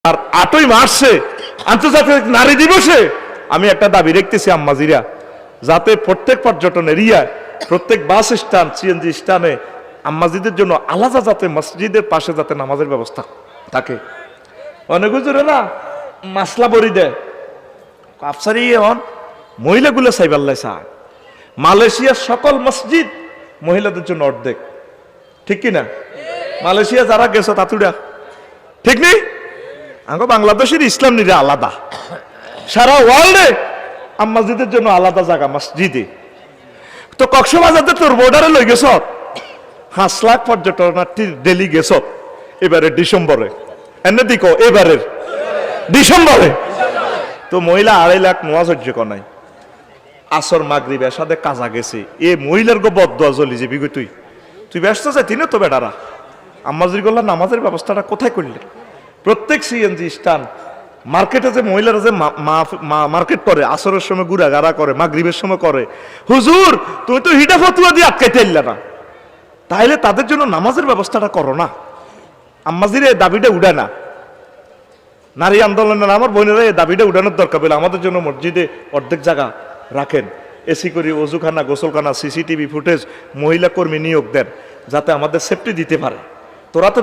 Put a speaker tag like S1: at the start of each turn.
S1: আর 8ই মার্চে আন্তর্জাতিক নারী দিবসে আমি একটা দাবি রেখেছি আম্মাজিরা, যাতে প্রত্যেক পর্যটন এরিয়ায়, প্রত্যেক বাস স্ট্যান্ড, সিএনজি স্ট্যান্ডে আম্মাজিদের জন্য আলাদা যাতে মসজিদের পাশে যাতে নামাজের ব্যবস্থা থাকে। অনেক হুজুরে না মাসলা বড়ি দেয়, আফসারি এখন মহিলাগুলো সাইবাল্লাই চায়। মালয়েশিয়ার সকল মসজিদ মহিলাদের জন্য অর্ধেক, ঠিক কিনা? মালয়েশিয়া যারা গেছো তাতুড়া, ঠিক নেই? আঙ্গ বাংলাদেশের ইসলাম নিরা আলাদা, সারা ওয়ার্ল্ডে আম্মাজিদের জন্য আলাদা জায়গা মসজিদে। তো কক্সবাজারে তোর বর্ডারে লই গেছ 5 লাখ পর্যটনার্থী ডেলি গেছ এবারে ডিসেম্বরে, এনে দিকো এবারের ডিসেম্বরে তো মহিলা 2.5 লাখ নোয়া সহ্য কর নাই। আসর মাগরিব এসাদে কাজা গেছে, এ মহিলার গো বদদোয়া চলি যাবি গো, তুই ব্যস্ত যাইতি না তো বেটারা। আম্মাজির গোল্লা নামাজের ব্যবস্থাটা কোথায় করলে? প্রত্যেক সিএনজি স্ট্যান্ড, মার্কেটে যে মহিলারা যে মার্কেট করে, আসরের সময় ঘুরাঘাড়া করে, মাগরিবের সময় করে, হুজুর তুমি তো হিডা ফতুয়া দিয়ে আটকাইতে পারলে না, তাইলে তাদের জন্য নামাজের ব্যবস্থাটা করো না। আম্মাজির এই দাবিটা উড়ে না, নারী আন্দোলনের আমার বোনেরা এই দাবিটা উড়ানোর দরকার পেলে আমাদের জন্য মসজিদে অর্ধেক জায়গা রাখেন, এসি করি, অজুখানা, গোসলখানা, সিসিটিভি ফুটেজ, মহিলা কর্মী নিয়োগ দেন, যাতে আমাদের সেফটি দিতে পারে। তোরা তো